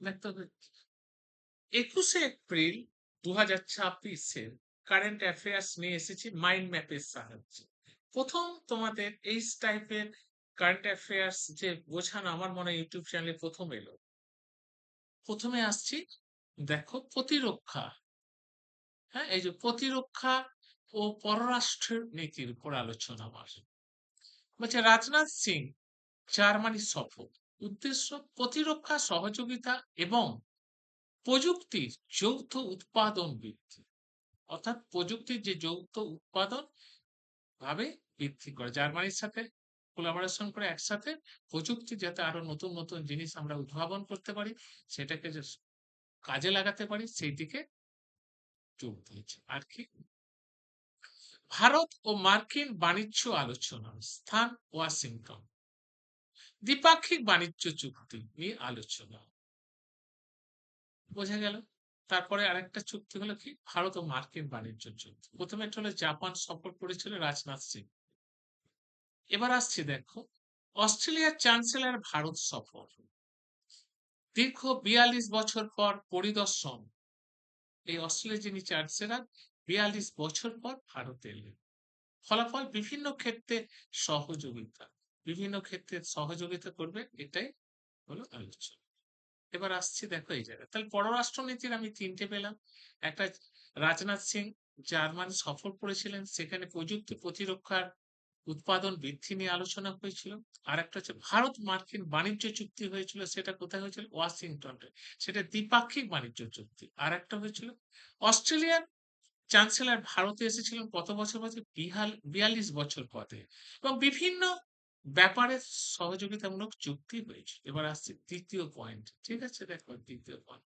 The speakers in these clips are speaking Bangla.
দেখতে হবে 21শে এপ্রিল 2026-এর কারেন্ট অ্যাফেয়ার্স নিয়ে এসেছি মাইন্ড ম্যাপের সাহায্যে। প্রথম তোমাদের এই টাইপের কারেন্ট অ্যাফেয়ার্স যে বোঝানো আমার মনে হয় ইউটিউব চ্যানেলে প্রথম এলো। প্রথমে আসছি, দেখো প্রতিরক্ষা। হ্যাঁ, এই যে প্রতিরক্ষা ও পররাষ্ট্র নীতির উপর আলোচনা আমার বলছে রাজনাথ সিং জার্মানি সফর, উদ্দেশ্য প্রতিরক্ষা সহযোগিতা এবং প্রযুক্তির যৌথ উৎপাদন বৃদ্ধি, অর্থাৎ প্রযুক্তির যে যৌথ উৎপাদন ভাবে বৃদ্ধি করে জার্মানির সাথে কোলাবোরেশন করে একসাথে প্রযুক্তি যাতে আরো নতুন নতুন জিনিস আমরা উদ্ভাবন করতে পারি, সেটাকে যে কাজে লাগাতে পারি সেই দিকে জোর দিয়েছে। আর কি, ভারত ও মার্কিন বাণিজ্য আলোচনা, স্থান ওয়াশিংটন, দ্বিপাক্ষিক বাণিজ্য চুক্তি নিয়ে আলোচনা, বোঝা গেল। তারপরে আরেকটা চুক্তি হলো কি, ভারত ও মার্কিন বাণিজ্য চুক্তি। প্রথমে হলো জাপান সফর করেছিল রাজনাথ সিং। এবার আসছি দেখো, অস্ট্রেলিয়ার চ্যান্সেলর ভারত সফর, দীর্ঘ 42 বছর পর পরিদর্শন। এই অস্ট্রেলিয়ার যিনি চ্যান্সেলর 42 বছর পর ভারতে এলেন। ফলাফল বিভিন্ন ক্ষেত্রে সহযোগিতা, বিভিন্ন ক্ষেত্রে সহযোগিতা করবে, এটাই হলো আলোচনা। এবার আসছি দেখো এই জায়গায়, তাহলে পররাষ্ট্রনীতির আমি তিনটে পেলাম। একটা, রাজনাথ সিং জার্মানি সফর করেছিলেন, সেখানে প্রযুক্তি প্রতিরক্ষার উৎপাদন বৃদ্ধি নিয়ে আলোচনা হয়েছিল। আর একটা হচ্ছে ভারত মার্কিন বাণিজ্য চুক্তি হয়েছিল, সেটা কোথায় হয়েছিল, ওয়াশিংটনে, সেটা দ্বিপাক্ষিক বাণিজ্য চুক্তি। আর একটা হয়েছিল অস্ট্রেলিয়ার চ্যান্সেলর ভারতে এসেছিলেন কত বছর পরে, 42 বছর পরে, এবং বিভিন্ন ব্যাপারে সহযোগিতামূলক চুক্তি হয়েছে। এবার আসছে তৃতীয় পয়েন্ট, ঠিক আছে, দেখো তৃতীয় পয়েন্ট,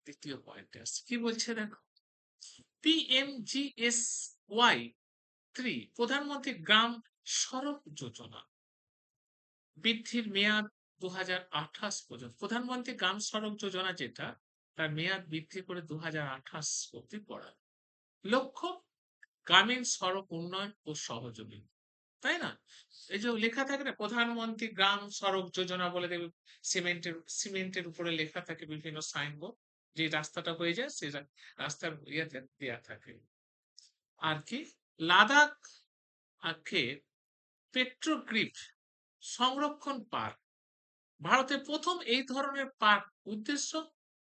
তৃতীয় পয়েন্টে আসছে কি বলছে দেখো, PMGSY 3, প্রধানমন্ত্রী গ্রাম সড়ক যোজনা বৃদ্ধির মেয়াদ 2028 পর্যন্ত। প্রধানমন্ত্রী গ্রাম সড়ক যোজনা যেটা, তার মেয়াদ বৃদ্ধি করে 2028 অব্দি করা। লক্ষ্য গ্রামীণ সড়ক উন্নয়ন ও সহযোগিতা, তাই না? এই যে লেখা থাকে না প্রধানমন্ত্রী গ্রাম সড়ক যোজনা বলে, দেখবে সিমেন্টের উপরে লেখা থাকে বিভিন্ন সাইনবোর্ড, যে রাস্তাটা হয়ে যায় সেই রাস্তার ইয়েতে দেওয়া থাকে। আর কি, লাদাখ আখে পেট্রোগ্রিফ সংরক্ষণ পার্ক, ভারতের প্রথম এই ধরনের পার্ক, উদ্দেশ্য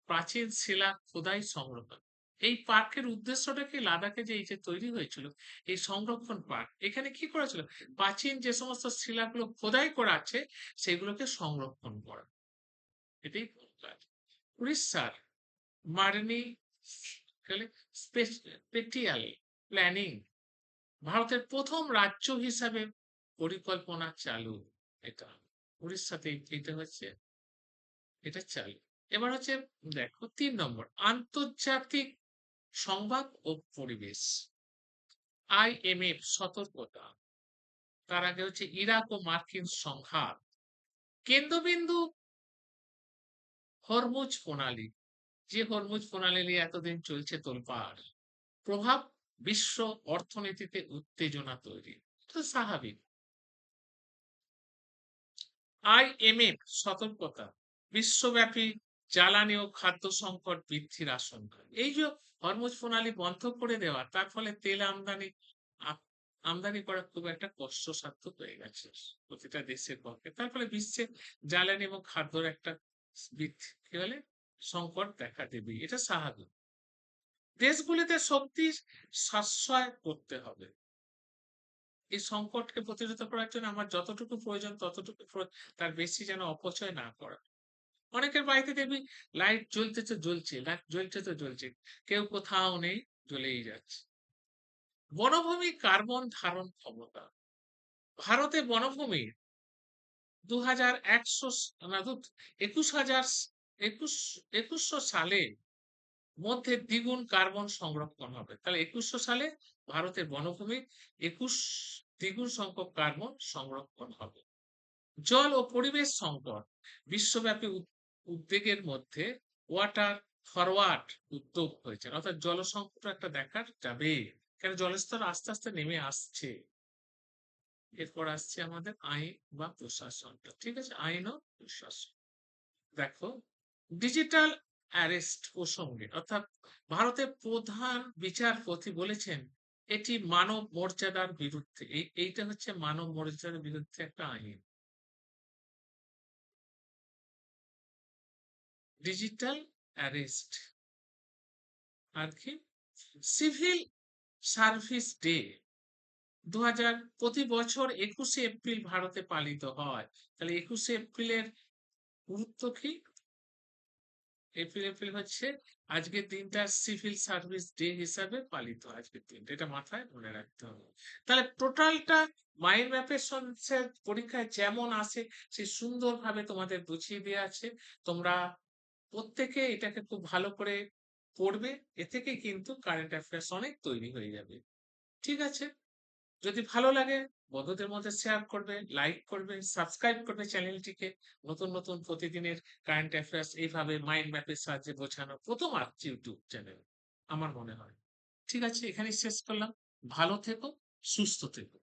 প্রাচীন শিলা খোদাই সংরক্ষণ। এই পার্কের উদ্দেশ্যটা কি, লাদাখে যে এই যে তৈরি হয়েছিল এই সংরক্ষণ পার্ক, এখানে কি করেছিল, প্রাচীন যে সমস্ত শিলাগুলো খোদাই করা আছে সেগুলোকে সংরক্ষণ করা, এটাই কাজ। উড়িষ্যার মার্নি স্পেটিয়াল প্ল্যানিং, ভারতের প্রথম রাজ্য হিসাবে পরিকল্পনা চালু, এটা উড়িষ্যাতে এটা হচ্ছে, এটা চালু। এবার হচ্ছে দেখো 3 নম্বর, আন্তর্জাতিক সংবাদ ও পরিবেশ, IMF সতর্কতা। তার আগে হচ্ছে ইরাক ও মার্কিন সংঘাত, কেন্দ্রবিন্দু হরমুজ প্রণালী, যে হরমুজ প্রণালী নিয়ে এতদিন চলছে তোলপাড়, প্রভাব বিশ্ব অর্থনীতিতে উত্তেজনা তৈরি, তো স্বাভাবিক। IMF সতর্কতা, বিশ্বব্যাপী জ্বালানি ও খাদ্য সংকট বৃদ্ধির আশঙ্কা। এই যে হরমুজ প্রণালী বন্ধ করে দেওয়া, তার ফলে তেল আমদানি আমদানি করা খুব একটা কষ্টসাধ্য হয়ে গেছে প্রতিটা দেশের পক্ষে। তার ফলে বিশ্বে জ্বালানি এবং খাদ্যর একটা বৃদ্ধি কি হলে সংকট দেখা দেবে, এটা স্বাভাবিক। দেশগুলিতে শক্তি সাশ্রয় করতে হবে, এই সংকটকে প্রতিরোধ করার জন্য আমার যতটুকু প্রয়োজন ততটুকু তার বেশি যেন অপচয় না করা। অনেকের বাড়িতে দেখবি লাইট জ্বলতেছে জ্বলছে, লাইট জ্বলছে তো জ্বলছে, কেউ কোথাও নেই, জ্বলেই যাচ্ছে। বনভূমি কার্বন ধারণ ক্ষমতা, ভারতে বনভূমির 2100 না 21,000 একুশ 2100 সালে মধ্যে দ্বিগুণ কার্বন সংরক্ষণ হবে। তাহলে 2100 সালে ভারতের বনভূমি 21 দ্বিগুণ সংখ্যক কার্বন সংরক্ষণ হবে। জল ও পরিবেশ সংকট, বিশ্বব্যাপী উদ্বেগের মধ্যে ওয়াটার ফরওয়ার্ড উদ্যোগ হয়েছে, অর্থাৎ জল সংকট একটা দেখা যাবে, কেন জলস্তর আস্তে আস্তে নেমে আসছে। এরপর আসছে আমাদের আইন বা প্রশাসনটা, ঠিক আছে, আইন ও শাসন। দেখো, ডিজিটাল অ্যারেস্ট প্রসঙ্গে অর্থাৎ ভারতের প্রধান বিচারপতি বলেছেন এটি মানব মর্যাদার বিরুদ্ধে। এইটা হচ্ছে মানব মর্যাদার বিরুদ্ধে একটা আইন। Digital arrest. আর কি? সিভিল সার্ভিস ডে প্রতি বছর 21শে এপ্রিল ভারতে পালিত হয়। তাহলে 21শে এপ্রিলের গুরুত্ব কি? এপ্রিল হচ্ছে আজকের দিনটা সিভিল সার্ভিস ডে হিসাবে পালিত হয়। আজকের দিনটা এটা মাথায় মনে রাখতে হবে। তাহলে টোটালটা মাইন্ড ম্যাপের পরীক্ষায় যেমন আসে সে সুন্দরভাবে তোমাদের বুঝিয়ে দেওয়া আছে। তোমরা প্রত্যেকে এটাকে খুব ভালো করে পড়বে। এ থেকে কিন্তু কারেন্ট অ্যাফেয়ার্স অনেক তৈরি হয়ে যাবে। ঠিক আছে? যদি ভালো লাগে বন্ধুদের মধ্যে শেয়ার করবে, লাইক করবে, সাবস্ক্রাইব করবে চ্যানেলটিকে। নতুন নতুন প্রতিদিনের কারেন্ট অ্যাফেয়ার্স এইভাবে মাইন্ড ম্যাপের সাহায্যে বোঝানো প্রথম আসছে ইউটিউব চ্যানেল আমার মনে হয়। ঠিক আছে, এখানেই শেষ করলাম। ভালো থেকো, সুস্থ থেকো।